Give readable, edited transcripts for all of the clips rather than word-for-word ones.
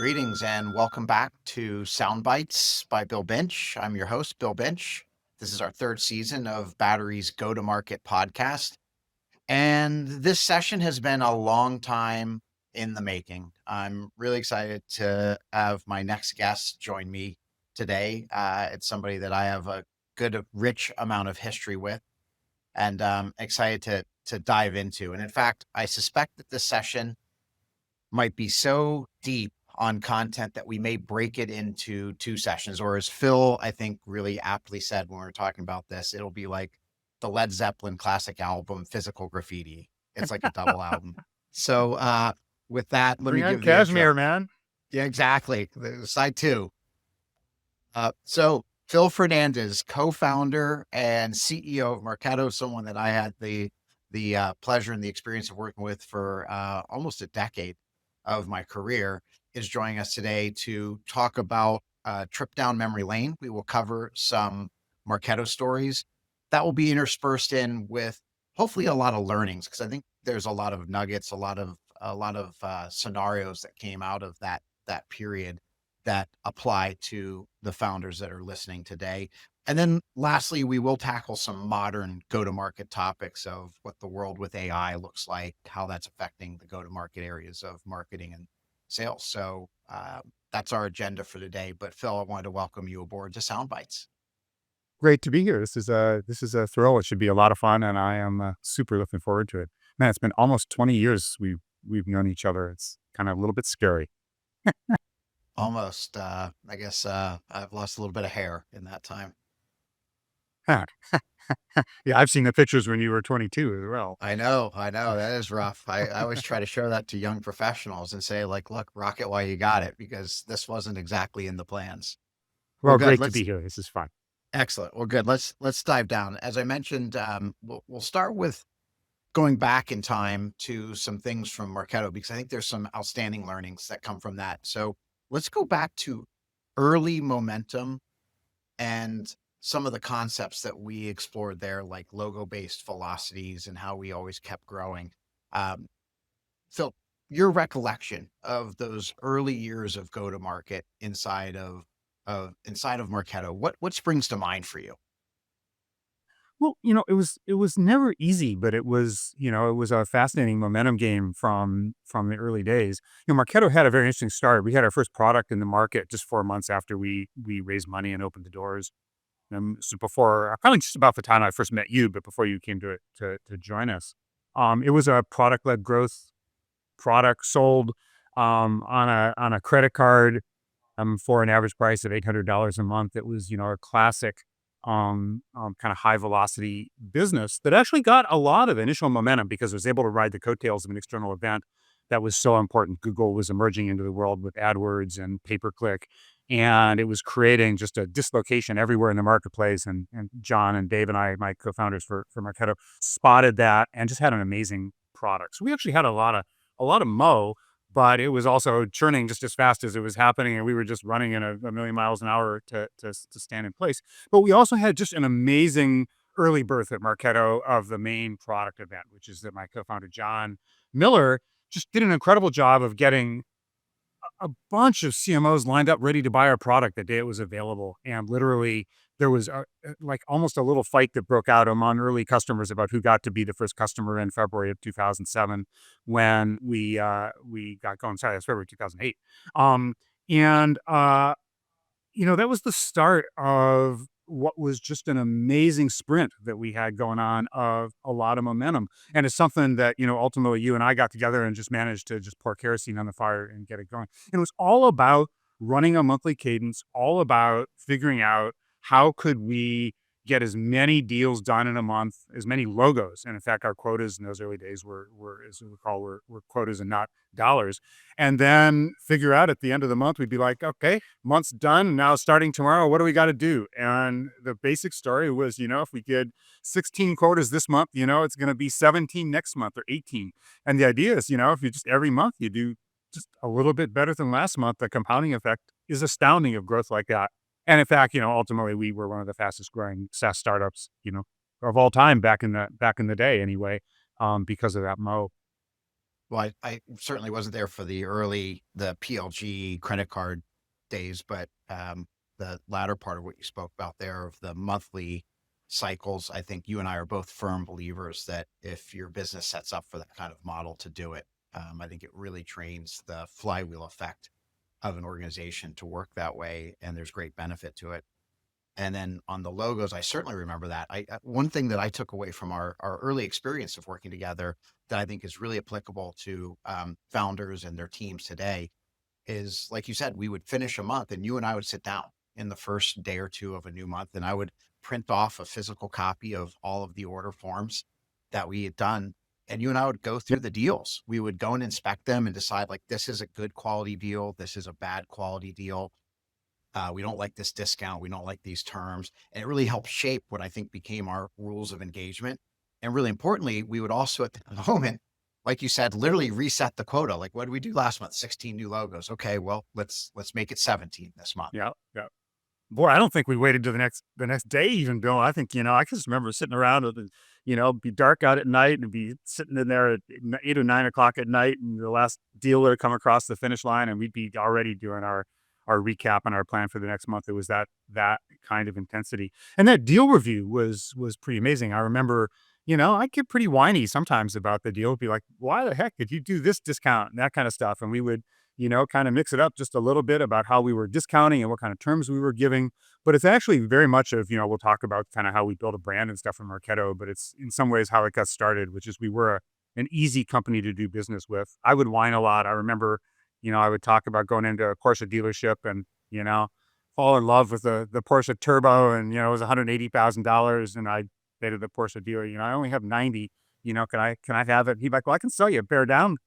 Greetings and welcome back to Sound Bites by Bill Binch. I'm your host, Bill Binch. This is our third season of Battery's Go to Market podcast. And this session has been a long time in the making. I'm really excited to have my next guest join me today. It's somebody that I have a good, rich amount of history with and excited to dive into. And in fact, I suspect that this session might be so deep on content that we may break it into two sessions, or as Phil, I think, really aptly said when we were talking about this, it'll be like the Led Zeppelin classic album, Physical Graffiti. It's like a double album. So with that, let me Bring on give the intro. Cashmere, man. Yeah, exactly. Side two. So Phil Fernandez, co-founder and CEO of Marketo, someone that I had the pleasure and the experience of working with for almost a decade of my career, is joining us today to talk about trip down memory lane. We will cover some Marketo stories that will be interspersed in with hopefully a lot of learnings, because I think there's a lot of nuggets, a lot of scenarios that came out of that period that apply to the founders that are listening today. And then lastly, we will tackle some modern go-to-market topics of what the world with AI looks like, how that's affecting the go-to-market areas of marketing and sales. So that's our agenda for today. But Phil, I wanted to welcome you aboard to Soundbites. Great to be here. This is a thrill. It should be a lot of fun, and I am super looking forward to it. Man, it's been almost 20 years we've known each other. It's kind of a little bit scary. Almost, I guess I've lost a little bit of hair in that time. Huh. Yeah, I've seen the pictures when you were 22 as well. I know. That is rough. I always try to show that to young professionals and say, like, look, rock it while you got it, because this wasn't exactly in the plans. Well, Well, good. great to be here. This is fun. Excellent. Well, good. Let's dive down. As I mentioned, we'll start with going back in time to some things from Marketo, because I think there's some outstanding learnings that come from that. So let's go back to early momentum and some of the concepts that we explored there, like logo-based velocities and how we always kept growing. Um, Phil, your recollection of those early years of go-to-market inside of Marketo, what springs to mind for you? Well, it was never easy, but it was a fascinating momentum game from the early days. Marketo had a very interesting start. We had our first product in the market just 4 months after we raised money and opened the doors. So before, probably just about the time I first met you, but before you came to join us, it was a product-led growth product sold on a credit card for an average price of $800 a month. It was a classic kind of high velocity business that actually got a lot of initial momentum because it was able to ride the coattails of an external event that was so important. Google was emerging into the world with AdWords and pay-per-click, and it was creating just a dislocation everywhere in the marketplace. And John and Dave and I, my co-founders for Marketo, spotted that and just had an amazing product. So we actually had a lot of mo, but it was also churning just as fast as it was happening, and we were just running in a million miles an hour to stand in place. But we also had just an amazing early birth at Marketo of the main product event, which is that my co-founder John Miller just did an incredible job of getting a bunch of CMOs lined up ready to buy our product the day it was available. And literally, there was like almost a little fight that broke out among early customers about who got to be the first customer in February of 2007 when we got going. Sorry, that's February 2008. And that was the start of what was just an amazing sprint that we had going on of a lot of momentum. And it's something that, ultimately you and I got together and just managed to just pour kerosene on the fire and get it going. And it was all about running a monthly cadence, all about figuring out how could we get as many deals done in a month, as many logos. And in fact, our quotas in those early days were as we recall, were quotas and not dollars. And then figure out at the end of the month, we'd be like, okay, month's done. Now starting tomorrow, what do we got to do? And the basic story was, if we did 16 quotas this month, it's going to be 17 next month or 18. And the idea is, if you just every month you do just a little bit better than last month, the compounding effect is astounding of growth like that. And in fact, ultimately we were one of the fastest growing SaaS startups, of all time back in the day anyway, because of that mo. Well, I certainly wasn't there for the PLG credit card days, but the latter part of what you spoke about there of the monthly cycles, I think you and I are both firm believers that if your business sets up for that kind of model to do it, I think it really trains the flywheel effect of an organization to work that way, and there's great benefit to it. And then on the logos, I certainly remember that. One thing that I took away from our early experience of working together that I think is really applicable to founders and their teams today is, like you said, we would finish a month and you and I would sit down in the first day or two of a new month, and I would print off a physical copy of all of the order forms that we had done. And you and I would go through the deals. We would go and inspect them and decide, like, this is a good quality deal. This is a bad quality deal. We don't like this discount. We don't like these terms. And it really helped shape what I think became our rules of engagement. And really importantly, we would also at the moment, like you said, literally reset the quota. Like, what did we do last month? 16 new logos. Okay, well, let's make it 17 this month. Yeah, yeah. Boy, I don't think we waited to the next day even, Bill. I think, I can just remember sitting around and, be dark out at night and be sitting in there at 8 or 9 o'clock at night, and the last deal would come across the finish line, and we'd be already doing our recap and our plan for the next month. It was that kind of intensity. And that deal review was pretty amazing. I remember, I get pretty whiny sometimes about the deal. Be like, why the heck did you do this discount and that kind of stuff? And we would, kind of mix it up just a little bit about how we were discounting and what kind of terms we were giving. But it's actually very much of, we'll talk about kind of how we build a brand and stuff from Marketo, but it's in some ways how it got started, which is we were an easy company to do business with. I would whine a lot. I remember, I would talk about going into a Porsche dealership and, fall in love with the Porsche Turbo, and, it was $180,000. And I say to the Porsche dealer, I only have 90, can I have it? He'd be like, well, I can sell you a bear down,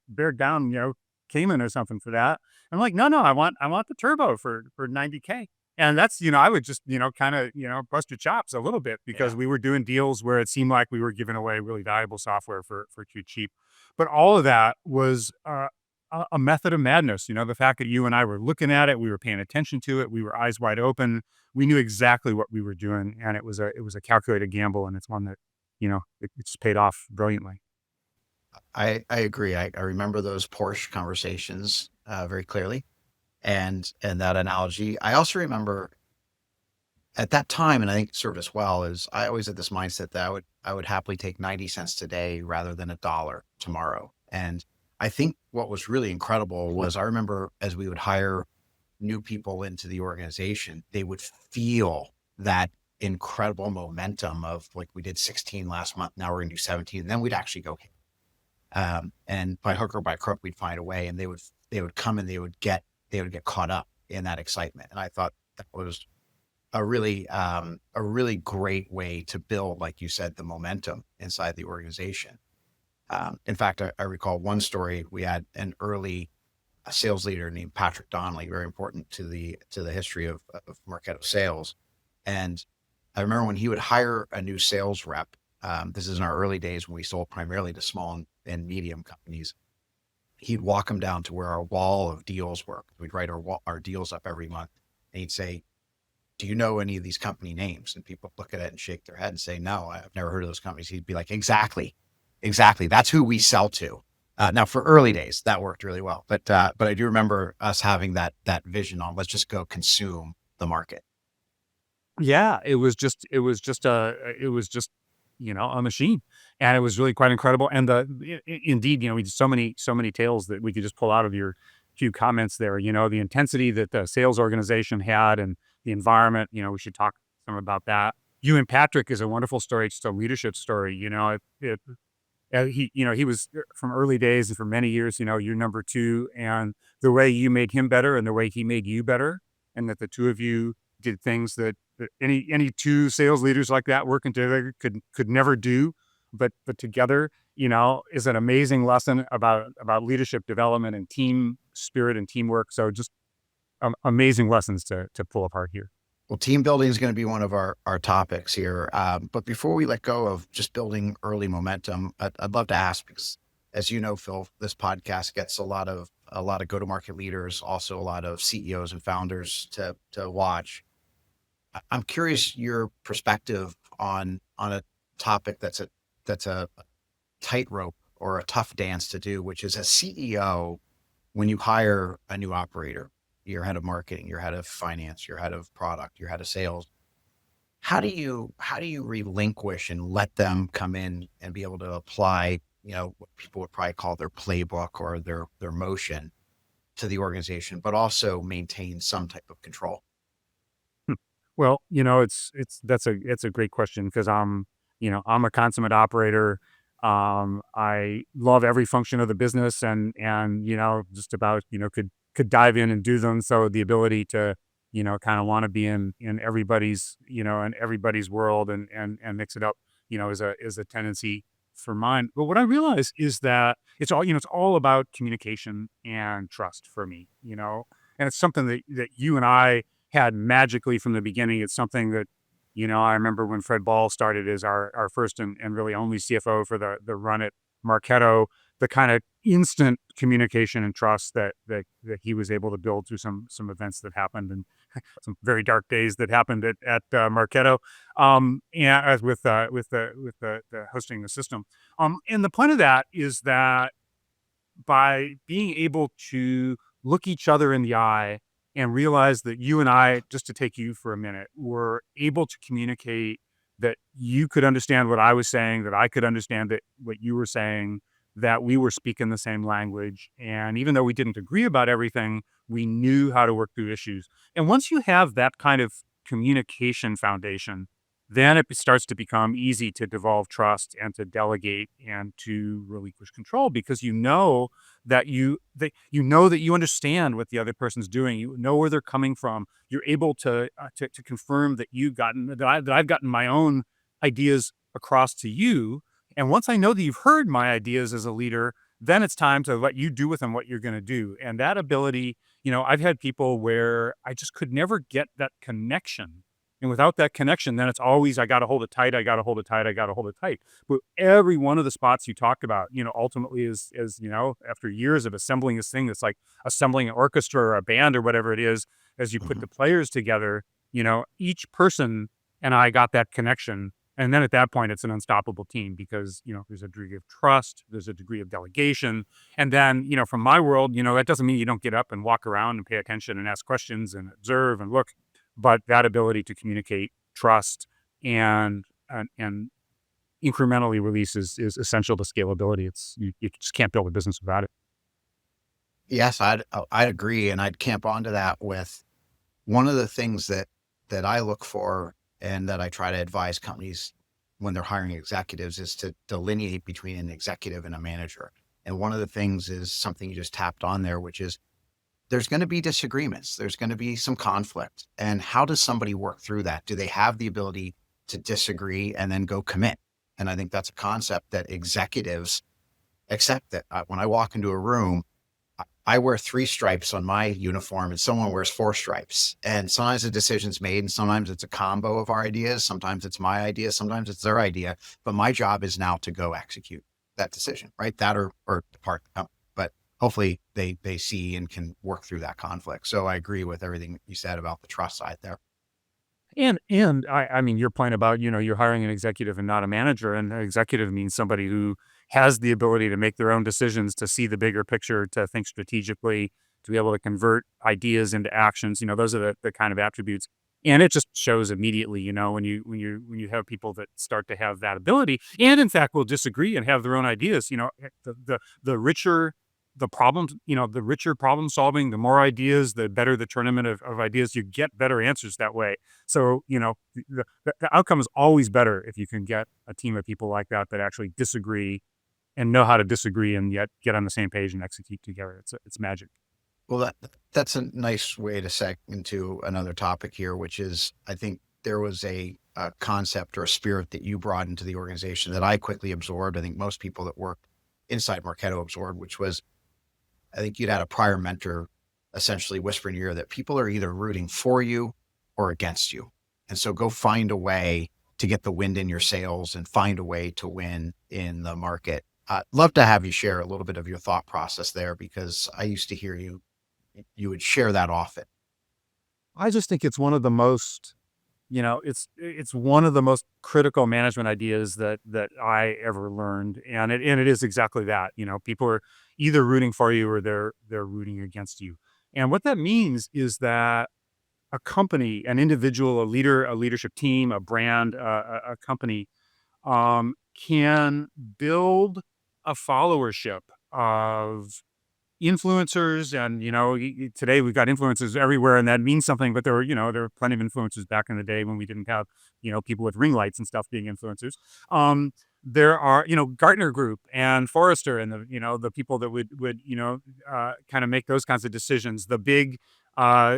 Cayman or something for that. I'm like, no, I want the Turbo for 90K. And that's, I would just, kind of, bust your chops a little bit because Yeah. we were doing deals where it seemed like we were giving away really valuable software for too cheap. But all of that was a method of madness. The fact that you and I were looking at it, we were paying attention to it, we were eyes wide open, we knew exactly what we were doing, and it was a calculated gamble, and it's one that, it's paid off brilliantly. I agree. I remember those Porsche conversations very clearly, and that analogy. I also remember at that time, and I think it served us well, is I always had this mindset that I would happily take 90 cents today rather than a dollar tomorrow. And I think what was really incredible was I remember as we would hire new people into the organization, they would feel that incredible momentum of, like, we did 16 last month, now we're gonna do 17, and then we'd actually go. And by hook or by crook, we'd find a way, and they would come and they would get caught up in that excitement. And I thought that was a really great way to build, like you said, the momentum inside the organization. In fact, I recall one story. We had an early sales leader named Patrick Donnelly, very important to the history of Marketo sales. And I remember when he would hire a new sales rep. This is in our early days when we sold primarily to small and medium companies. He'd walk them down to where our wall of deals were. We'd write our deals up every month, and he'd say, do you know any of these company names? And people look at it and shake their head and say, no, I've never heard of those companies. He'd be like, exactly. That's who we sell to. Now for early days, that worked really well. But I do remember us having that vision on, let's just go consume the market. Yeah, it was just a machine, and it was really quite incredible. And indeed, we did so many tales that we could just pull out of your few comments there. The intensity that the sales organization had and the environment. We should talk some about that. You and Patrick is a wonderful story, just a leadership story. He was from early days and for many years. You're number two, and the way you made him better and the way he made you better, and that the two of you did things that any two sales leaders like that working together could never do, but together, is an amazing lesson about leadership development and team spirit and teamwork. So just amazing lessons to pull apart here. Well, team building is going to be one of our topics here. But before we let go of just building early momentum, I'd love to ask, because as you know, Phil, this podcast gets a lot of go-to-market leaders, also a lot of CEOs and founders to watch. I'm curious your perspective on a topic that's a tightrope or a tough dance to do, which is a CEO, when you hire a new operator, your head of marketing, your head of finance, your head of product, your head of sales, how do you relinquish and let them come in and be able to apply, what people would probably call their playbook or their motion to the organization, but also maintain some type of control? Hmm. Well, it's a great question because I'm a consummate operator. I love every function of the business and just about could dive in and do them. So the ability to kind of want to be in everybody's world and mix it up is a tendency for mine. But what I realize is that it's all about communication and trust for me. And it's something that you and I had magically from the beginning. It's something that, I remember when Fred Ball started as our first and really only CFO for the run at Marketo, the kind of instant communication and trust that he was able to build through some events that happened and some very dark days that happened at Marketo, and with the hosting the system. And the point of that is that by being able to look each other in the eye and realize that you and I, just to take you for a minute, were able to communicate that you could understand what I was saying, that I could understand that what you were saying, that we were speaking the same language. And even though we didn't agree about everything, we knew how to work through issues. And once you have that kind of communication foundation, then it starts to become easy to devolve trust and to delegate and to relinquish control because you understand what the other person's doing. You know where they're coming from. You're able to confirm that I've gotten my own ideas across to you. And once I know that you've heard my ideas as a leader, then it's time to let you do with them what you're going to do. And that ability, I've had people where I just could never get that connection. And without that connection, then it's always, I got to hold it tight. I got to hold it tight. I got to hold it tight. But every one of the spots you talked about, ultimately is, after years of assembling this thing, that's like assembling an orchestra or a band or whatever it is, as you put Mhm. the players together, each person and I got that connection. And then at that point, it's an unstoppable team because, there's a degree of trust, there's a degree of delegation. And then, from my world, that doesn't mean you don't get up and walk around and pay attention and ask questions and observe and look, but that ability to communicate, trust, and incrementally release is essential to scalability. You just can't build a business without it. Yes, I'd agree, and I'd camp onto that with one of the things that I look for and that I try to advise companies when they're hiring executives is to delineate between an executive and a manager. And one of the things is something you just tapped on there, which is there's going to be disagreements. There's going to be some conflict. And how does somebody work through that? Do they have the ability to disagree and then go commit? And I think that's a concept that executives accept that when I walk into a room, I wear 3 stripes on my uniform and someone wears 4 stripes. And sometimes the decision's made and sometimes it's a combo of our ideas. Sometimes it's my idea. Sometimes it's their idea. But my job is now to go execute that decision, right? That or depart the company. But hopefully they see and can work through that conflict. So I agree with everything you said about the trust side there. And I mean, your point about, you're hiring an executive and not a manager, and an executive means somebody who has the ability to make their own decisions, to see the bigger picture, to think strategically, to be able to convert ideas into actions. Those are the kind of attributes. And it just shows immediately, when you have people that start to have that ability, and in fact will disagree and have their own ideas. The richer the richer problem solving, the more ideas, the better the tournament of ideas. You get better answers that way. So, the outcome is always better if you can get a team of people like that that actually disagree and know how to disagree and yet get on the same page and execute together. It's magic. Well, that's a nice way to seg into another topic here, which is I think there was a concept or a spirit that you brought into the organization that I quickly absorbed. I think most people that work inside Marketo absorbed, which was I think you'd had a prior mentor essentially whisper in your ear that people are either rooting for you or against you. And so go find a way to get the wind in your sails and find a way to win in the market. Love to have you share a little bit of your thought process there because I used to hear you would share that often. I just think it's one of the most it's one of the most critical management ideas that I ever learned, and it is exactly that. People are either rooting for you or they're rooting against you. And what that means is that a company, an individual, a leader, a leadership team, a brand, a company can build a followership of influencers. And today we've got influencers everywhere, and that means something. But there were plenty of influencers back in the day when we didn't have people with ring lights and stuff being influencers. um there are Gartner Group and Forrester, and the people that would kind of make those kinds of decisions, the big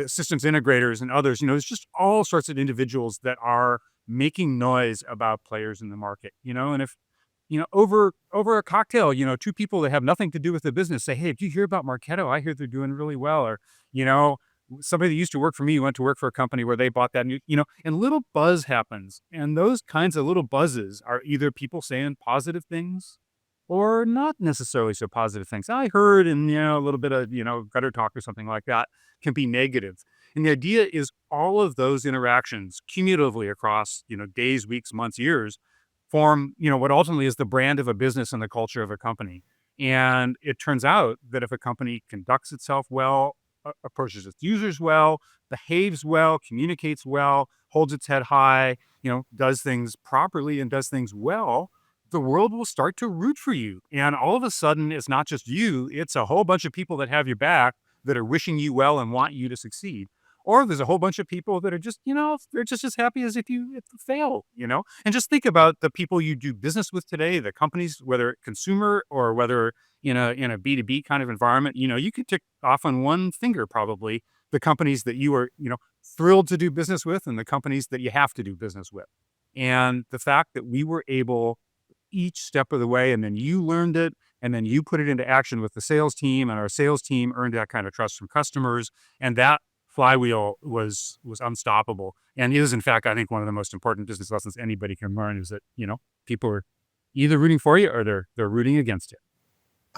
systems integrators and others. There's just all sorts of individuals that are making noise about players in the market. And if over a cocktail, two people that have nothing to do with the business say, "Hey, did you hear about Marketo? I hear they're doing really well." Or, you know, somebody that used to work for me went to work for a company where they bought that new, and little buzz happens. And those kinds of little buzzes are either people saying positive things or not necessarily so positive things. I heard, and, a little bit of, gutter talk or something like that can be negative. And the idea is all of those interactions cumulatively across, days, weeks, months, years form, what ultimately is the brand of a business and the culture of a company. And it turns out that if a company conducts itself well, approaches its users well, behaves well, communicates well, holds its head high, does things properly and does things well, the world will start to root for you. And all of a sudden, it's not just you, it's a whole bunch of people that have your back, that are wishing you well and want you to succeed. Or there's a whole bunch of people that are just, they're just as happy as if you fail. And just think about the people you do business with today, the companies, whether consumer or whether in a B2B kind of environment. You could tick off on one finger probably the companies that you are, thrilled to do business with, and the companies that you have to do business with. And the fact that we were able each step of the way, and then you learned it, and then you put it into action with the sales team, and our sales team earned that kind of trust from customers, and that flywheel was unstoppable. And is, in fact, I think, one of the most important business lessons anybody can learn, is that people are either rooting for you or they're rooting against you.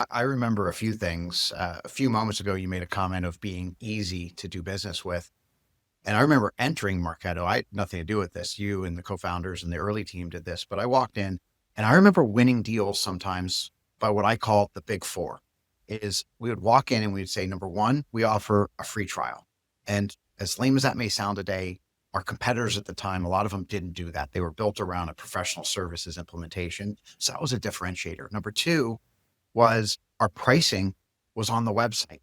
I remember a few things. A few moments ago, you made a comment of being easy to do business with. And I remember entering Marketo. I had nothing to do with this. You and the co-founders and the early team did this, but I walked in and I remember winning deals sometimes by what I call the big four. Is we would walk in and we'd say, number one, we offer a free trial. And as lame as that may sound today, our competitors at the time, a lot of them didn't do that. They were built around a professional services implementation. So that was a differentiator. Number two was our pricing was on the website.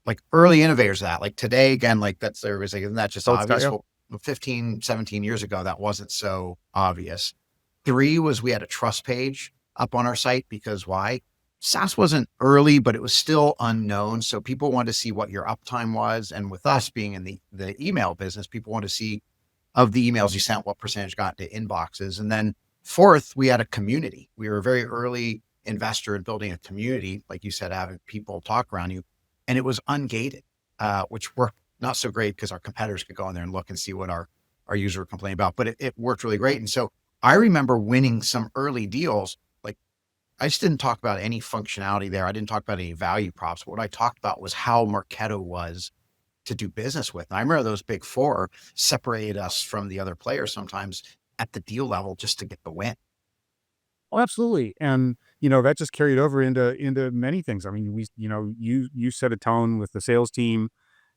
Like early innovators of that, like today, again, like that's, everybody's like, isn't that just So it's got obvious? you. Well, 15, 17 years ago, that wasn't so obvious. Three was we had a trust page up on our site because why? SaaS wasn't early, but it was still unknown. So people wanted to see what your uptime was. And with us being in the email business, people wanted to see of the emails you sent, what percentage got to inboxes. And then fourth, we had a community. We were a very early investor in building a community, like you said, having people talk around you. And it was ungated, which worked not so great because our competitors could go in there and look and see what our user were complaining about, but it worked really great. And so I remember winning some early deals. Like I just didn't talk about any functionality there. I didn't talk about any value props. What I talked about was how Marketo was to do business with. And I remember those big four separated us from the other players sometimes at the deal level just to get the win. Oh, absolutely. And, that just carried over into many things. I mean, you set a tone with the sales team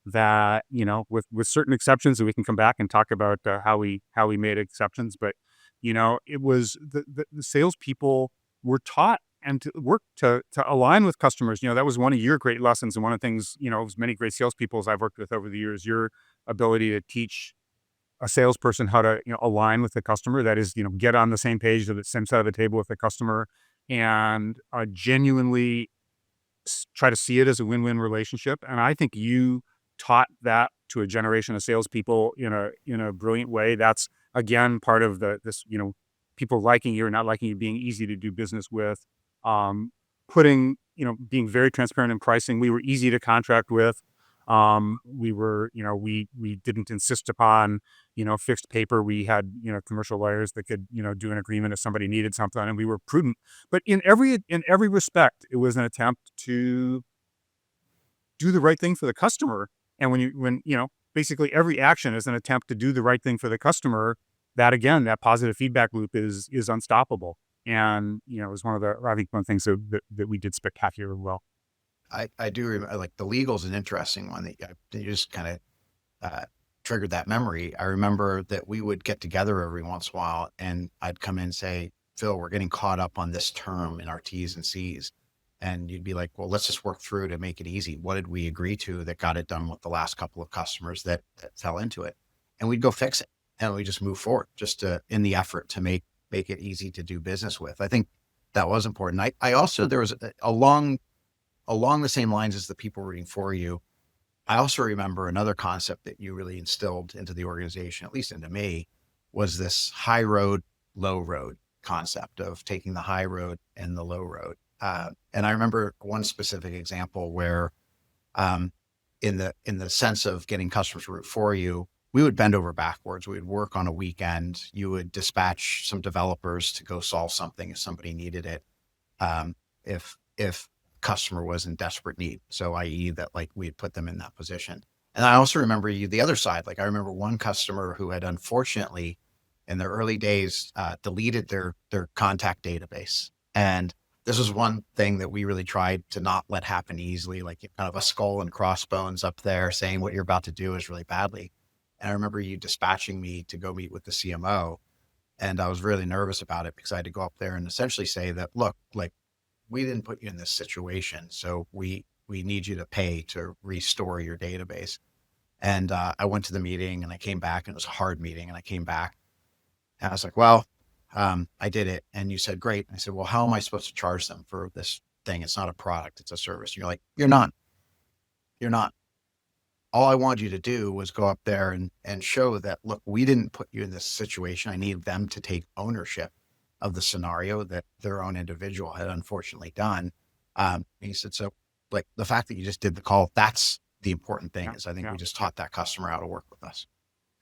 that, with certain exceptions, and we can come back and talk about how we made exceptions. But, it was the salespeople were taught and to work to align with customers. That was one of your great lessons. And one of the things, as many great salespeople I've worked with over the years, your ability to teach a salesperson how to align with the customer. That is, get on the same page, to the same side of the table with the customer, and genuinely try to see it as a win-win relationship. And I think you taught that to a generation of salespeople in a brilliant way. That's again part of this people liking you or not liking you being easy to do business with. Um, putting being very transparent in pricing. We were easy to contract with. We were, we didn't insist upon, fixed paper. We had, commercial lawyers that could, do an agreement if somebody needed something, and we were prudent. But in every respect, it was an attempt to do the right thing for the customer. And when basically every action is an attempt to do the right thing for the customer, that again, that positive feedback loop is unstoppable. And, it was one of the, I think one of the things that we did spectacularly well. I do remember, like, the legal's an interesting one that you just kind of triggered that memory. I remember that we would get together every once in a while, and I'd come in and say, Phil, we're getting caught up on this term in our T's and C's. And you'd be like, well, let's just work through to make it easy. What did we agree to that got it done with the last couple of customers that fell into it? And we'd go fix it, and we just move forward, just in the effort to make it easy to do business with. I think that was important. I also, there was along the same lines as the people rooting for you. I also remember another concept that you really instilled into the organization, at least into me, was this high road, low road concept of taking the high road and the low road. And I remember one specific example where, in the sense of getting customers to root for you, we would bend over backwards. We would work on a weekend. You would dispatch some developers to go solve something if somebody needed it. If customer was in desperate need. So i.e. that, like, we'd put them in that position. And I also remember the other side. Like, I remember one customer who had unfortunately in their early days, deleted their contact database. And this was one thing that we really tried to not let happen easily, like kind of a skull and crossbones up there saying what you're about to do is really badly. And I remember you dispatching me to go meet with the CMO. And I was really nervous about it because I had to go up there and essentially say that, look, like, we didn't put you in this situation, so we need you to pay to restore your database. And I went to the meeting and I came back, and it was a hard meeting. And I came back and I was like, well, I did it. And you said, great. And I said, well, how am I supposed to charge them for this thing? It's not a product, it's a service. And you're like, you're not. All I wanted you to do was go up there and show that, look, we didn't put you in this situation. I need them to take ownership of the scenario that their own individual had unfortunately done. And he said, so, like, the fact that you just did the call, that's the important thing. Yeah, Is I think yeah. we just taught that customer how to work with us.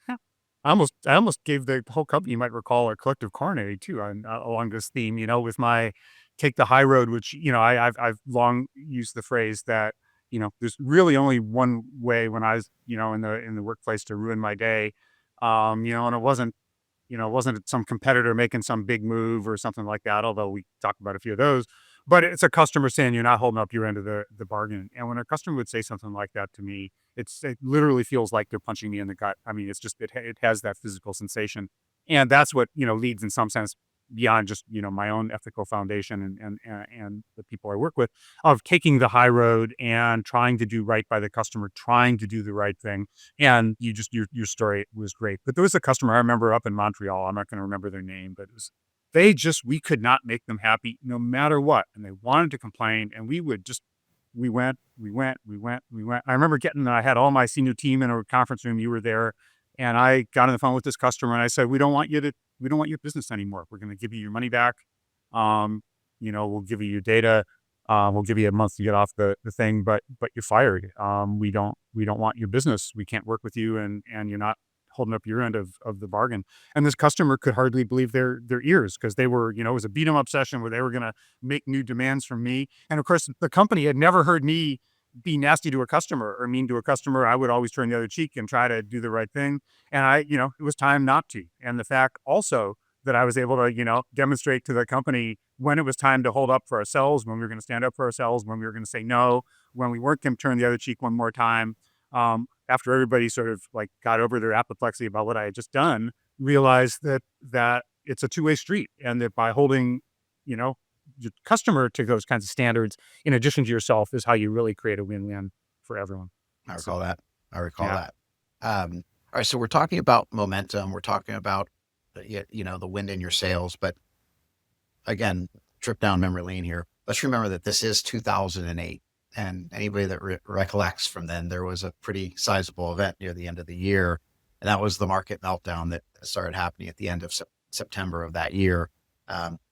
Yeah. I almost gave the whole company, you might recall, a collective coronary too, on along this theme, with my take the high road, which, I've long used the phrase that, there's really only one way when I was, in the workplace to ruin my day. And it wasn't some competitor making some big move or something like that, although we talked about a few of those. But it's a customer saying you're not holding up your end of the bargain. And when a customer would say something like that to me, it literally feels like they're punching me in the gut. I mean, it's just it has that physical sensation, and that's what leads in some sense beyond just my own ethical foundation and the people I work with, of taking the high road and trying to do right by the customer, trying to do the right thing. And your story was great. But there was a customer I remember up in Montreal. I'm not going to remember their name, but we could not make them happy no matter what. And they wanted to complain, and we went. I remember I had all my senior team in a conference room. You were there, and I got on the phone with this customer and I said, we don't want your business anymore. We're going to give you your money back. We'll give you your data. We'll give you a month to get off the thing, but you're fired. We don't want your business. We can't work with you, and you're not holding up your end of the bargain. And this customer could hardly believe their ears, because they were, it was a beat 'em up session where they were going to make new demands from me. And of course, the company had never heard me be nasty to a customer or mean to a customer. I would always turn the other cheek and try to do the right thing. And it was time not to. And the fact also that I was able to, demonstrate to the company when it was time to hold up for ourselves, when we were going to stand up for ourselves, when we were going to say no, when we weren't going to turn the other cheek one more time. After everybody sort of like got over their apoplexy about what I had just done, realized that it's a two-way street, and that by holding, your customer to those kinds of standards, in addition to yourself, is how you really create a win-win for everyone. I So, recall that. I recall yeah. that. All right. So we're talking about momentum. We're talking about, the wind in your sails. But again, trip down memory lane here. Let's remember that this is 2008. And anybody that recollects from then, there was a pretty sizable event near the end of the year. And that was the market meltdown that started happening at the end of September of that year.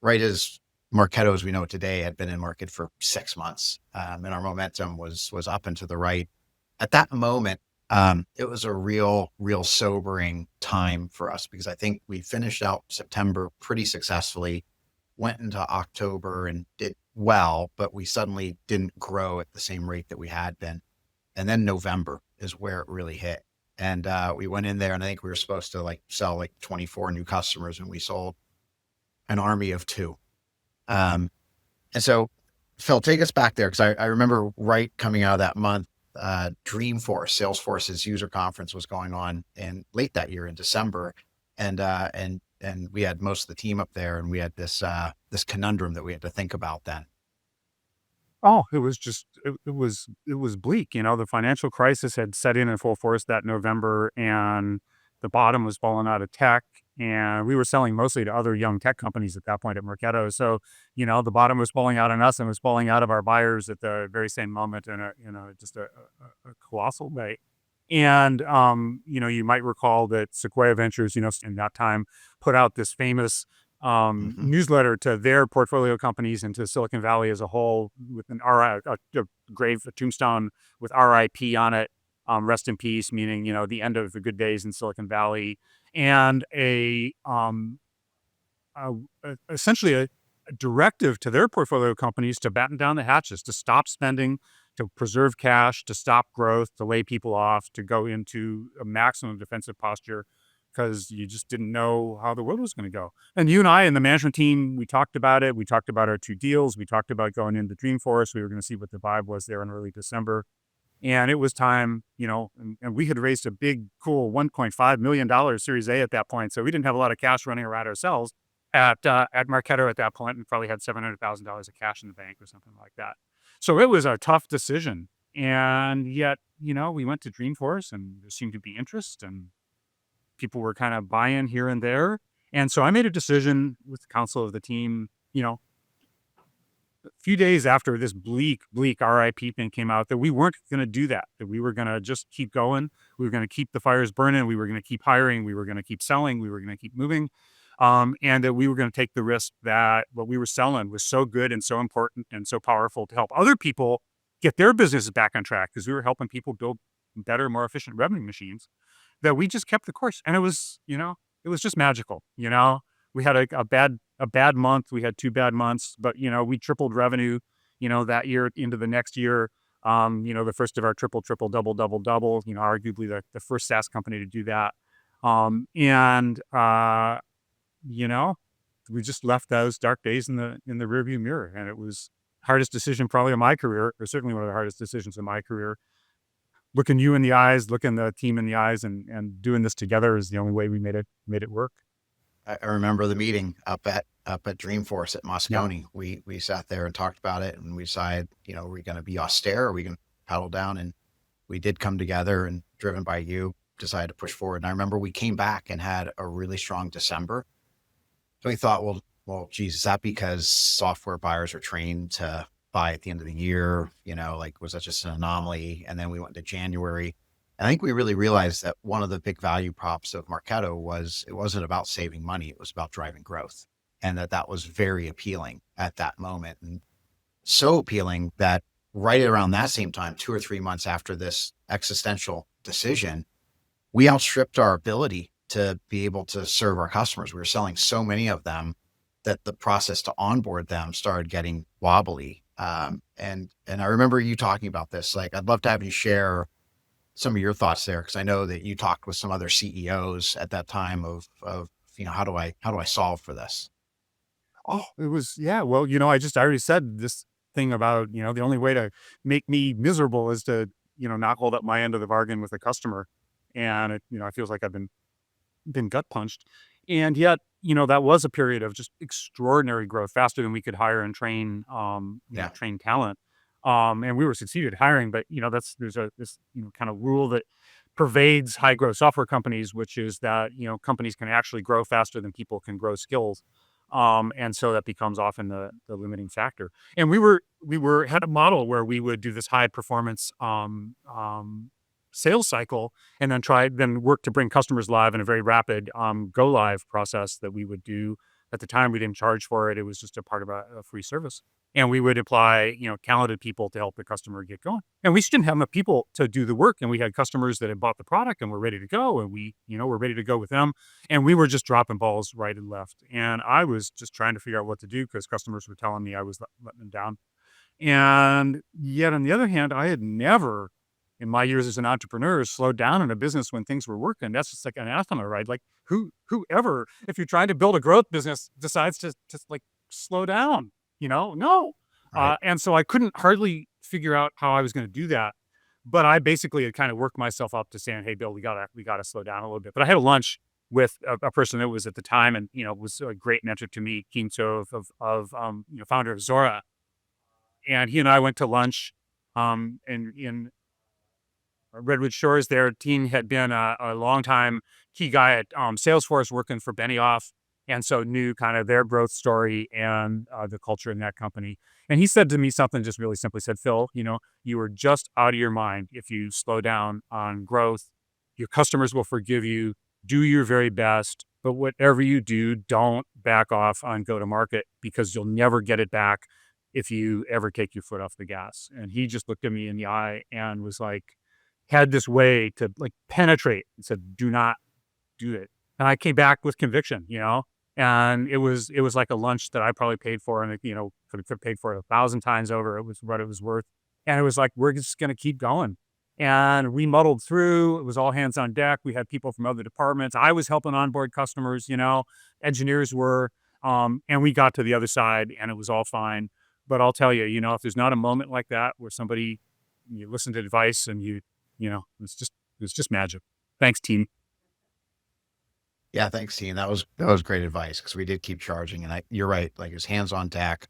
Right as Marketo, as we know it today, had been in market for 6 months. And our momentum was up and to the right. At that moment, it was a real sobering time for us, because I think we finished out September pretty successfully, went into October and did well, but we suddenly didn't grow at the same rate that we had been. And then November is where it really hit. And we went in there, and I think we were supposed to like sell like 24 new customers, and we sold an army of two. Um, and so, Phil, take us back there, because I remember right coming out of that month, Dreamforce, Salesforce's user conference was going on in late that year in December, and we had most of the team up there, and we had this conundrum that we had to think about then. Oh, it was just it was bleak, the financial crisis had set in full force that November, and the bottom was falling out of tech, and we were selling mostly to other young tech companies at that point at Marketo. So, the bottom was falling out on us and was falling out of our buyers at the very same moment in just a colossal way. And, you might recall that Sequoia Ventures, in that time put out this famous Hmm. newsletter to their portfolio companies and to Silicon Valley as a whole with an RI, a tombstone with RIP on it. Rest in peace, meaning, the end of the good days in Silicon Valley, and essentially a directive to their portfolio companies to batten down the hatches, to stop spending, to preserve cash, to stop growth, to lay people off, to go into a maximum defensive posture, because you just didn't know how the world was going to go. And you and I and the management team, we talked about it. We talked about our two deals. We talked about going into Dreamforce. We were going to see what the vibe was there in early December. And it was time, and we had raised a big, cool $1.5 million Series A at that point. So we didn't have a lot of cash running around ourselves at Marketo at that point, and probably had $700,000 of cash in the bank or something like that. So it was a tough decision. And yet, we went to Dreamforce, and there seemed to be interest, and people were kind of buying here and there. And so I made a decision with the counsel of the team, a few days after this bleak RIP thing came out, that we weren't going to do that we were going to just keep going. We were going to keep the fires burning. We were going to keep hiring. We were going to keep selling. We were going to keep moving. And that we were going to take the risk that what we were selling was so good and so important and so powerful to help other people get their businesses back on track, because we were helping people build better, more efficient revenue machines, that we just kept the course. And it was just magical. We had a bad month. We had 2 bad months, but we tripled revenue, that year into the next year. The first of our triple, double, double, double, arguably the first SaaS company to do that. And we just left those dark days in the rearview mirror. And it was hardest decision probably of my career, or certainly one of the hardest decisions in my career. Looking you in the eyes, looking the team in the eyes, and doing this together is the only way we made it work. I remember the meeting up at Dreamforce at Yeah. Moscone. We sat there and talked about it, and we decided, are we going to be austere? Or are we going to paddle down? And we did come together, and driven by you, decided to push forward. And I remember we came back and had a really strong December. So we thought, geez, is that because software buyers are trained to buy at the end of the year? Like, was that just an anomaly? And then we went to January. And I think we really realized that one of the big value props of Marketo was it wasn't about saving money. It was about driving growth. And that was very appealing at that moment. And so appealing that right around that same time, 2 or 3 months after this existential decision, we outstripped our ability to be able to serve our customers. We were selling so many of them that the process to onboard them started getting wobbly. And I remember you talking about this. Like, I'd love to have you share some of your thoughts there, because I know that you talked with some other CEOs at that time of how do I solve for this? Oh, it was, yeah. Well, I already said this thing about, the only way to make me miserable is to, not hold up my end of the bargain with a customer. And it feels like I've been gut punched. And yet, that was a period of just extraordinary growth, faster than we could hire and train, Yeah. train talent. And we were succeeded hiring, but there's this kind of rule that pervades high growth software companies, which is that companies can actually grow faster than people can grow skills. And so that becomes often the limiting factor. And we had a model where we would do this high performance sales cycle, and then work to bring customers live in a very rapid go live process that we would do. At the time, we didn't charge for it. It was just a part of a free service. And we would apply, talented people to help the customer get going. And we just didn't have enough people to do the work. And we had customers that had bought the product and were ready to go. And we, were ready to go with them. And we were just dropping balls right and left. And I was just trying to figure out what to do, because customers were telling me I was letting them down. And yet, on the other hand, I had never in my years as an entrepreneur, slowed down in a business when things were working. That's just like anathema, right? Like whoever, if you're trying to build a growth business, decides to like slow down, no. Right. And so I couldn't hardly figure out how I was going to do that. But I basically had kind of worked myself up to saying, "Hey, Bill, we gotta slow down a little bit." But I had a lunch with a person that was at the time, and was a great mentor to me, Kim So of founder of Zora, and he and I went to lunch, in Redwood Shores there. Teen had been a longtime key guy at Salesforce working for Benioff, and so knew kind of their growth story and the culture in that company. And he said to me something just really simply, said, "Phil, you are just out of your mind if you slow down on growth. Your customers will forgive you. Do your very best, but whatever you do, don't back off on go to market because you'll never get it back if you ever take your foot off the gas." And he just looked at me in the eye and was like, had this way to like penetrate and said, "Do not do it." And I came back with conviction, and it was like a lunch that I probably paid for, and could have paid for it 1,000 times over. It was what it was worth. And it was like, we're just going to keep going. And we muddled through. It was all hands on deck. We had people from other departments. I was helping onboard customers, engineers were, and we got to the other side and it was all fine. But I'll tell you, if there's not a moment like that where somebody, you listen to advice and it's just magic. Thanks, team. Yeah, thanks, team. That was great advice because we did keep charging, and you're right. Like, it was hands on deck.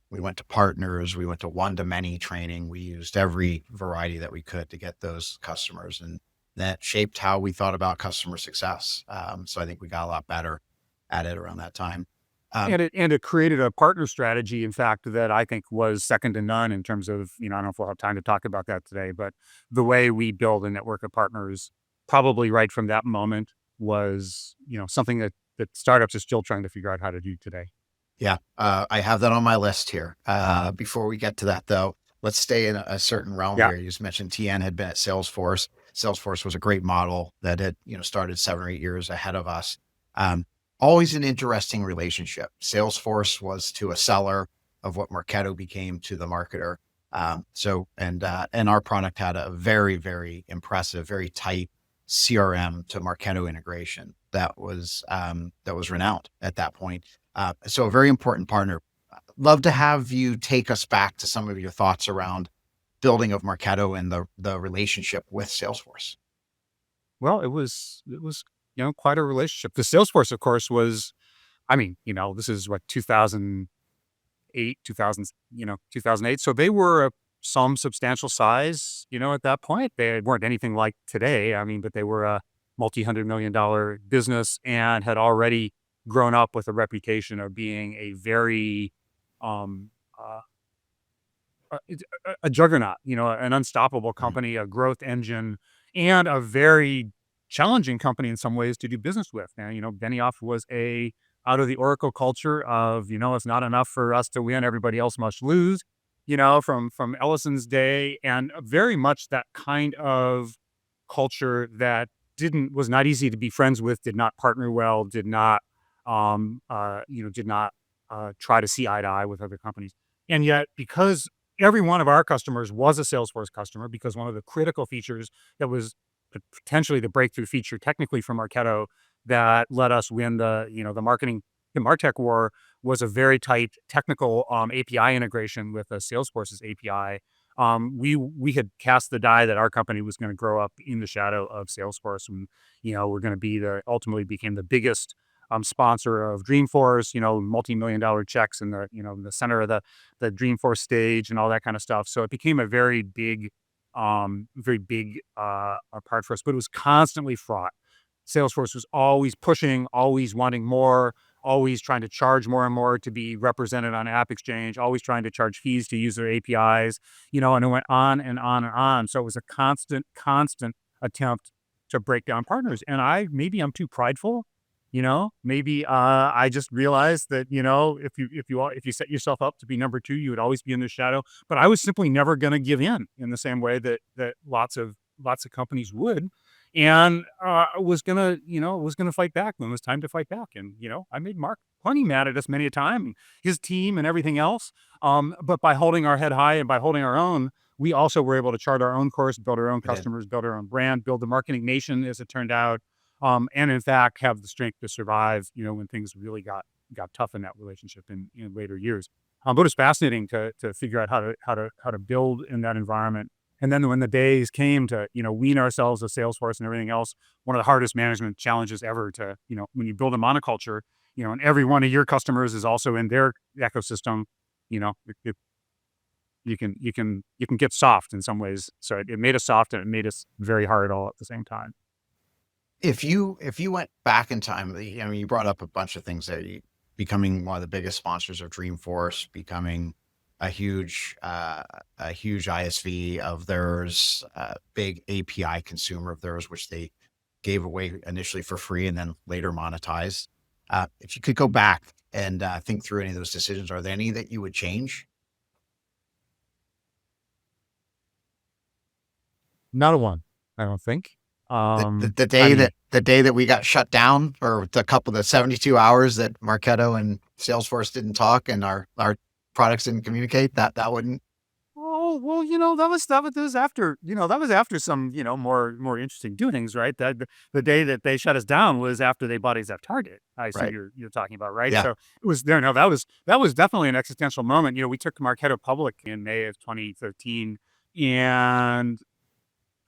We went to partners. We went to one to many training. We used every variety that we could to get those customers, and that shaped how we thought about customer success. So I think we got a lot better at it around that time. Um, And it created a partner strategy, in fact, that I think was second to none in terms of, I don't know if we'll have time to talk about that today, but the way we build a network of partners, probably right from that moment, was, something that startups are still trying to figure out how to do today. yeah, I have that on my list here. Before we get to that, though, let's stay in a certain realm Yeah. here. You just mentioned TN had been at Salesforce. Salesforce was a great model that had, started 7 or 8 years ahead of us. Um, Always an interesting relationship. Salesforce was to a seller of what Marketo became to the marketer. And our product had a very, very impressive, very tight CRM to Marketo integration that was renowned at that point. So a very important partner. Love to have you take us back to some of your thoughts around building of Marketo and the relationship with Salesforce. Well, it was quite a relationship. The Salesforce, of course, was, I mean, this is what, 2008, 2000, 2008. So they were some substantial size, at that point. They weren't anything like today. I mean, but they were a multi-$100 million business and had already grown up with a reputation of being a very, um, uh, a juggernaut, an unstoppable Mhm. company, a growth engine, and a very challenging company in some ways to do business with. And, Benioff was out of the Oracle culture of, it's not enough for us to win, everybody else must lose, from Ellison's day, and very much that kind of culture that was not easy to be friends with, did not partner well, did not try to see eye to eye with other companies. And yet, because every one of our customers was a Salesforce customer, because one of the critical features that was potentially the breakthrough feature technically from Marketo that let us win the marketing, the MarTech war, was a very tight technical API integration with Salesforce's API. We had cast the die that our company was going to grow up in the shadow of Salesforce, and we're going to ultimately became the biggest sponsor of Dreamforce, multi-million-dollar checks in the center of the Dreamforce stage and all that kind of stuff. So it became a very big part for us, but it was constantly fraught. Salesforce was always pushing, always wanting more, always trying to charge more and more to be represented on App Exchange, always trying to charge fees to use their APIs, and it went on and on and on. So it was a constant attempt to break down partners. And maybe I'm too prideful. Maybe I just realized that if you set yourself up to be number two, you would always be in the shadow. But I was simply never going to give in the same way that lots of companies would, and was gonna fight back when it was time to fight back. And I made Mark plenty mad at us many a time, his team and everything else. But by holding our head high and by holding our own, we also were able to chart our own course, build our own We did. customers, build our own brand, build the marketing nation, as it turned out, and in fact have the strength to survive, when things really got tough in that relationship in later years. But it's fascinating to figure out how to build in that environment. And then when the days came to, wean ourselves of Salesforce and everything else, one of the hardest management challenges ever to, when you build a monoculture, and every one of your customers is also in their ecosystem, it you can get soft in some ways. So it made us soft and it made us very hard all at the same time. If you went back in time, you brought up a bunch of things that becoming one of the biggest sponsors of Dreamforce, becoming a huge ISV of theirs, big API consumer of theirs, which they gave away initially for free and then later monetized. If you could go back and think through any of those decisions, are there any that you would change? Not a one, I don't think. The, the, Um, the I day mean, that the day that we got shut down, or the 72 hours that Marketo and Salesforce didn't talk and our products didn't communicate, that wouldn't. oh, well, that was after, that was after some, more interesting doings, right? That the day that they shut us down was after they bought Exact Target. I assume Right. you're talking about, right? Yeah. So it was there. No, that was definitely an existential moment. We took Marketo public in May of 2013, and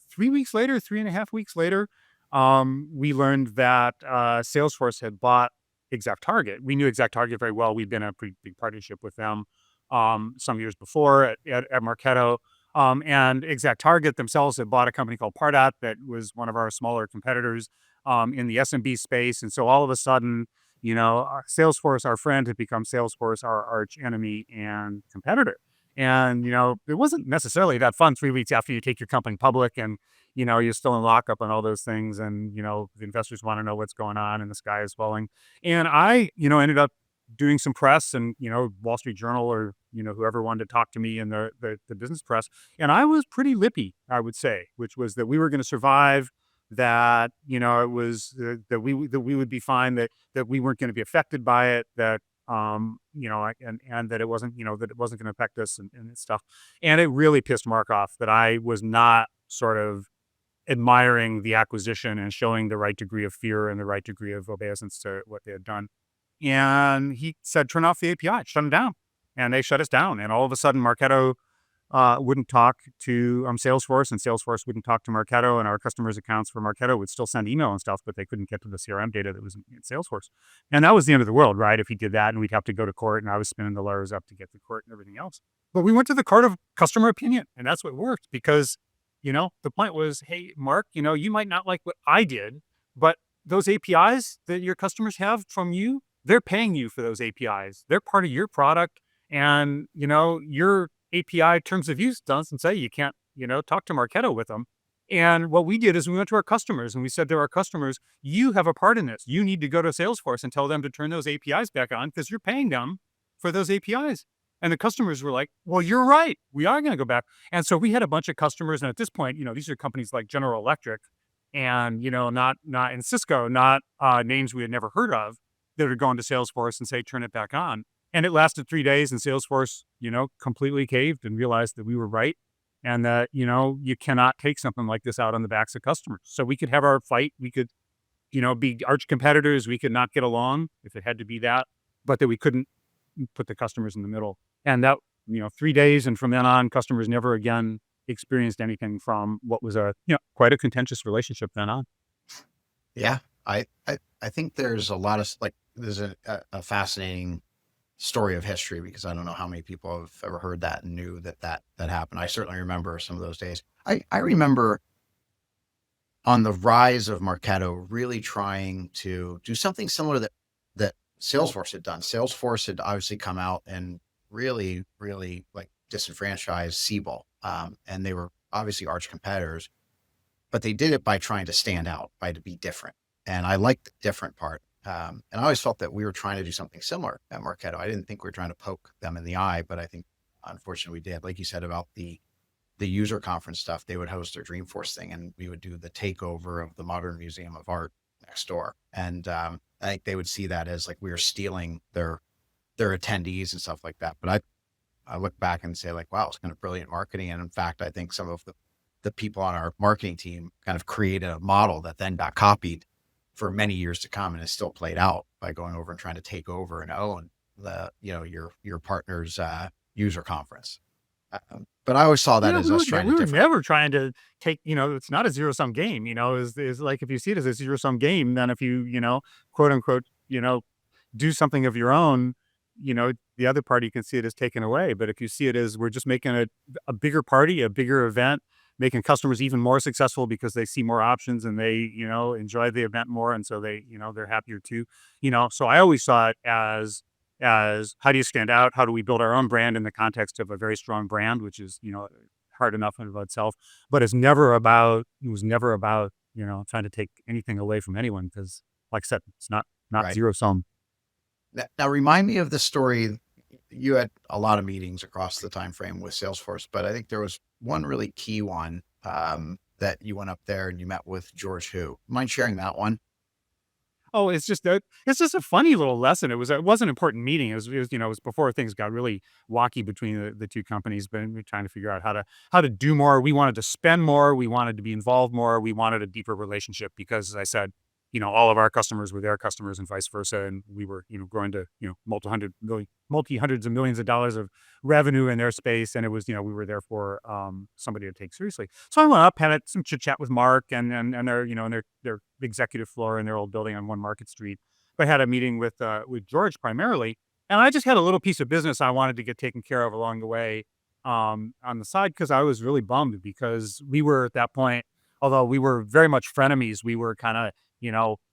3 weeks later, 3.5 weeks later, we learned that Salesforce had bought Exact Target. We knew Exact Target very well. We'd been in a pretty big partnership with them some years before at Marketo. And Exact Target themselves had bought a company called Pardot that was one of our smaller competitors in the SMB space. And so all of a sudden, Salesforce, our friend, had become Salesforce, our arch enemy and competitor. And, it wasn't necessarily that fun 3 weeks after you take your company public and, you're still in lockup and all those things. And, the investors want to know what's going on and the sky is falling. And I, ended up doing some press and, Wall Street Journal or, whoever wanted to talk to me in the business press. And I was pretty lippy, I would say, which was that we were going to survive, that, it was that we would be fine, that we weren't going to be affected by it, that and that it wasn't, that it wasn't going to affect us and stuff. And it really pissed Mark off that I was not sort of admiring the acquisition and showing the right degree of fear and the right degree of obeisance to what they had done. And he said, turn off the API, shut them down. And they shut us down. And all of a sudden, Marketo wouldn't talk to Salesforce, and Salesforce wouldn't talk to Marketo, and our customers' accounts for Marketo would still send email and stuff, but they couldn't get to the CRM data that was in Salesforce. And that was the end of the world, right? If he did that, and we'd have to go to court, and I was spinning the lawyers up to get to court and everything else. But we went to the court of customer opinion, and that's what worked because, the point was, hey, Mark, you might not like what I did, but those APIs that your customers have from you, they're paying you for those APIs. They're part of your product. And, your API terms of use doesn't say you can't, talk to Marketo with them. And what we did is we went to our customers and we said to our customers, you have a part in this. You need to go to Salesforce and tell them to turn those APIs back on because you're paying them for those APIs. And the customers were like, well, you're right. We are going to go back. And so we had a bunch of customers. And at this point, these are companies like General Electric and, not in Cisco, not names we had never heard of, that are going to Salesforce and say, turn it back on. And it lasted 3 days and Salesforce, completely caved and realized that we were right. And that, you cannot take something like this out on the backs of customers. So we could have our fight. We could, be arch competitors. We could not get along if it had to be that, but that we couldn't put the customers in the middle. And that, 3 days. And from then on, customers never again experienced anything from what was quite a contentious relationship then on. Yeah. I think there's a lot of there's a fascinating story of history, because I don't know how many people have ever heard that and knew that happened. I certainly remember some of those days. I remember on the rise of Marketo really trying to do something similar that Salesforce had done. Salesforce had obviously come out and really, really disenfranchised Siebel. And they were obviously arch competitors, but they did it by trying to stand out, to be different. And I liked the different part. And I always felt that we were trying to do something similar at Marketo. I didn't think we were trying to poke them in the eye, but I think unfortunately we did. Like you said about the user conference stuff, they would host their Dreamforce thing and we would do the takeover of the Modern Museum of Art next door. And I think they would see that as we were stealing their attendees and stuff like that. But I look back and say like, wow, it's kind of brilliant marketing. And in fact, I think some of the people on our marketing team kind of created a model that then got copied for many years to come and is still played out by going over and trying to take over and own your partner's user conference. But I always saw that Yeah, as us trying we to were different. never trying to take, it's not a zero-sum game, is like if you see it as a zero-sum game, then if you, quote unquote, do something of your own, the other party can see it as taken away. But if you see it as we're just making a bigger party, a bigger event, making customers even more successful because they see more options and they, enjoy the event more. And so they, they're happier too. So I always saw it as how do you stand out? How do we build our own brand in the context of a very strong brand, which is, hard enough in and of itself. But it was never about, trying to take anything away from anyone because like I said, it's not Right. zero sum. Now remind me of the story. You had a lot of meetings across the time frame with Salesforce, but I think there was one really key one that you went up there and you met with George Who. Mind sharing that one? Oh, it's just a funny little lesson. It was an important meeting. It was before things got really wacky between the two companies, but we're trying to figure out how to do more. We wanted to spend more, we wanted to be involved more, we wanted a deeper relationship because as I said, all of our customers were their customers and vice versa. And we were, growing to, multi hundreds of millions of dollars of revenue in their space. And it was, we were therefore somebody to take seriously. So I went up, had some chit chat with Mark and their, and their executive floor in their old building on One Market Street. But I had a meeting with George primarily, and I just had a little piece of business I wanted to get taken care of along the way on the side because I was really bummed because we were at that point, although we were very much frenemies, we were kind of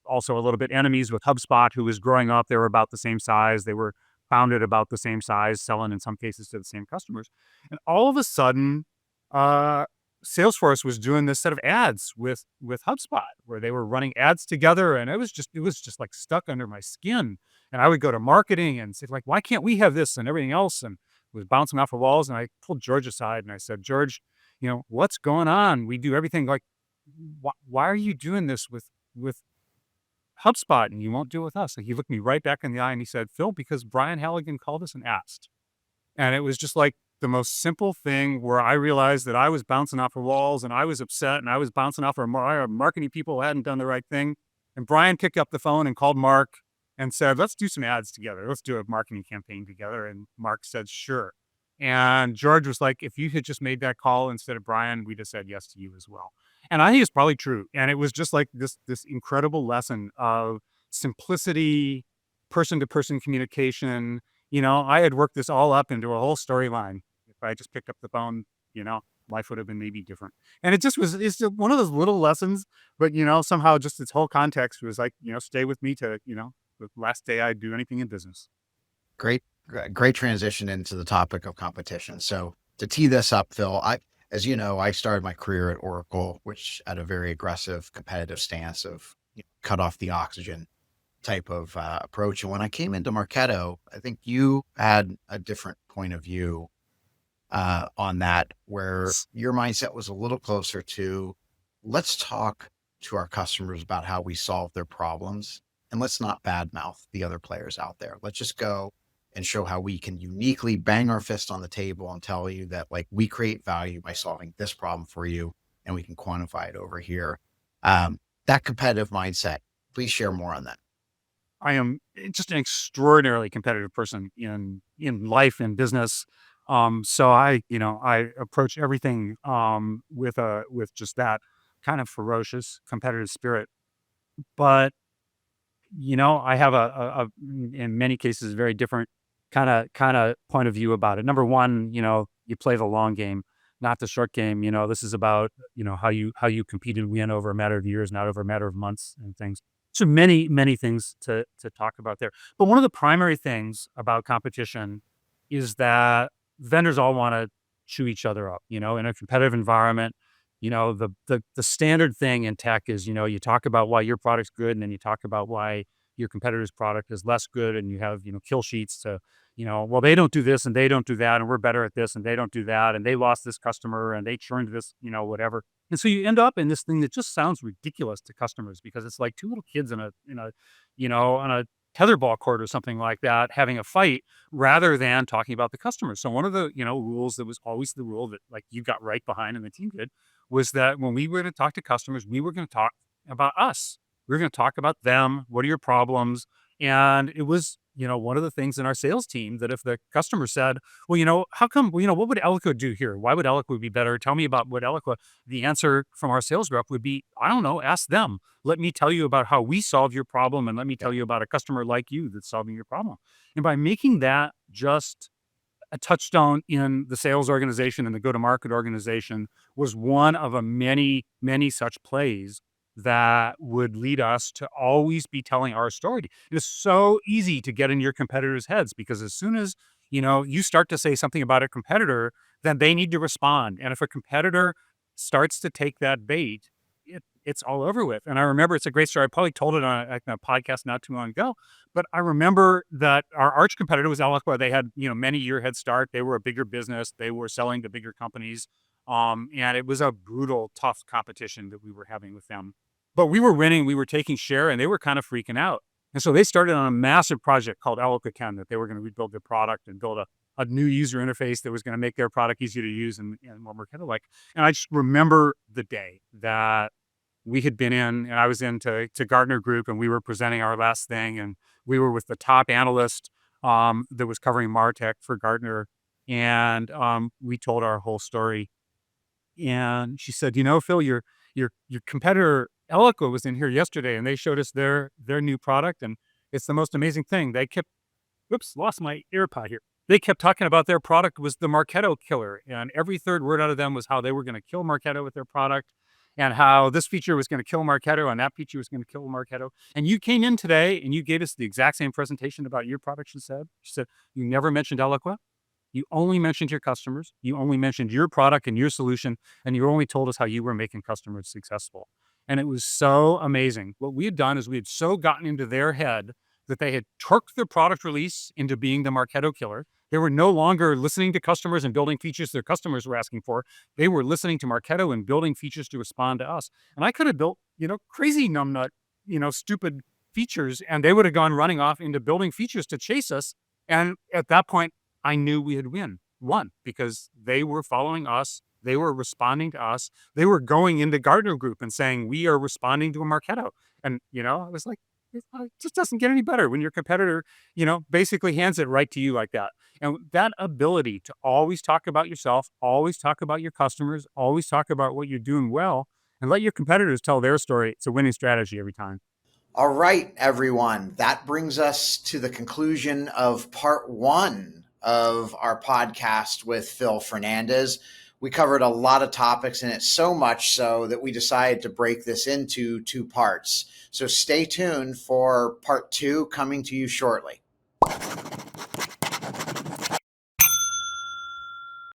also a little bit enemies with HubSpot, who was growing up. They were about the same size. They were founded about the same size, selling in some cases to the same customers. And all of a sudden, uh, Salesforce was doing this set of ads with HubSpot where they were running ads together, and it was just like stuck under my skin. And I would go to marketing and say like, why can't we have this and everything else? And it was bouncing off the walls. And I pulled George aside and I said, George, what's going on? We do everything like, why are you doing this with HubSpot and you won't do it with us? Like he looked me right back in the eye and he said, Phil, because Brian Halligan called us and asked. And it was just like the most simple thing where I realized that I was bouncing off the walls and I was upset and I was bouncing off our marketing people who hadn't done the right thing. And Brian picked up the phone and called Mark and said, let's do some ads together. Let's do a marketing campaign together. And Mark said, sure. And George was like, if you had just made that call instead of Brian, we'd have said yes to you as well. And I think it's probably true. And it was just like this incredible lesson of simplicity, person to person communication. I had worked this all up into a whole storyline. If I just picked up the phone, you know, life would have been maybe different. And it's just one of those little lessons, but somehow just its whole context was like, stay with me to, the last day I'd do anything in business. Great transition into the topic of competition. So to tee this up, Phil, as you know, I started my career at Oracle, which had a very aggressive competitive stance of cut off the oxygen type of approach. And when I came into Marketo, I think you had a different point of view on that, where your mindset was a little closer to let's talk to our customers about how we solve their problems and let's not badmouth the other players out there. Let's just go and show how we can uniquely bang our fist on the table and tell you that like we create value by solving this problem for you and we can quantify it over here. That competitive mindset, please share more on that. I am just an extraordinarily competitive person in life and business. So I approach everything with just that kind of ferocious competitive spirit. But I have in many cases very different kind of point of view about it. Number one, you play the long game, not the short game. This is about how you compete and win over a matter of years, not over a matter of months and things. So many things to talk about there. But one of the primary things about competition is that vendors all want to chew each other up. In a competitive environment, the standard thing in tech is, you talk about why your product's good and then you talk about why your competitor's product is less good. And you have, kill sheets to, well, they don't do this and they don't do that. And we're better at this and they don't do that. And they lost this customer and they churned this, whatever. And so you end up in this thing that just sounds ridiculous to customers because it's like two little kids in a on a tetherball court or something like that, having a fight rather than talking about the customers. So one of the, rules that was always the rule that like you got right behind and the team did was that when we were going to talk to customers, we were going to talk about us. We were going to talk about them. What are your problems? And it was, one of the things in our sales team that if the customer said, well, how come, what would Eloqua do here? Why would Eloqua be better? Tell me about what Eloqua, the answer from our sales rep would be, I don't know, ask them. Let me tell you about how we solve your problem. And let me Yeah. tell you about a customer like you that's solving your problem. And by making that just a touchstone in the sales organization and the go-to-market organization was one of a many, many such plays that would lead us to always be telling our story. It is so easy to get in your competitors' heads because as soon as, you start to say something about a competitor, then they need to respond. And if a competitor starts to take that bait, it's all over with. And I remember it's a great story. I probably told it on a podcast not too long ago, but I remember that our arch competitor was Eloqua. They had, many year head start. They were a bigger business. They were selling to bigger companies. And it was a brutal, tough competition that we were having with them. But we were winning. We were taking share, and they were kind of freaking out. And so they started on a massive project called Eloqua 10 that they were going to rebuild their product and build a new user interface that was going to make their product easier to use and more Marketo-like. And I just remember the day that we had been in, and I was into Gartner Group, and we were presenting our last thing, and we were with the top analyst that was covering MarTech for Gartner, and we told our whole story. And she said, Phil, your competitor Eloqua was in here yesterday, and they showed us their new product, and it's the most amazing thing. They kept, whoops, lost my AirPod here. They kept talking about their product was the Marketo killer, and every third word out of them was how they were going to kill Marketo with their product, and how this feature was going to kill Marketo, and that feature was going to kill Marketo. And you came in today, and you gave us the exact same presentation about your product. She said, you never mentioned Eloqua. You only mentioned your customers. You only mentioned your product and your solution, and you only told us how you were making customers successful. And it was so amazing. What we had done is we had so gotten into their head that they had torqued their product release into being the Marketo killer. They were no longer listening to customers and building features their customers were asking for. They were listening to Marketo and building features to respond to us. And I could have built, crazy numbnut, stupid features, and they would have gone running off into building features to chase us. And at that point, I knew we had won because they were following us. They were responding to us. They were going into Gartner Group and saying, we are responding to a Marketo. And, I was like, it just doesn't get any better when your competitor, basically hands it right to you like that. And that ability to always talk about yourself, always talk about your customers, always talk about what you're doing well, and let your competitors tell their story. It's a winning strategy every time. All right, everyone. That brings us to the conclusion of part one of our podcast with Phil Fernandez. We covered a lot of topics in it, so much so that we decided to break this into two parts. So stay tuned for part two coming to you shortly.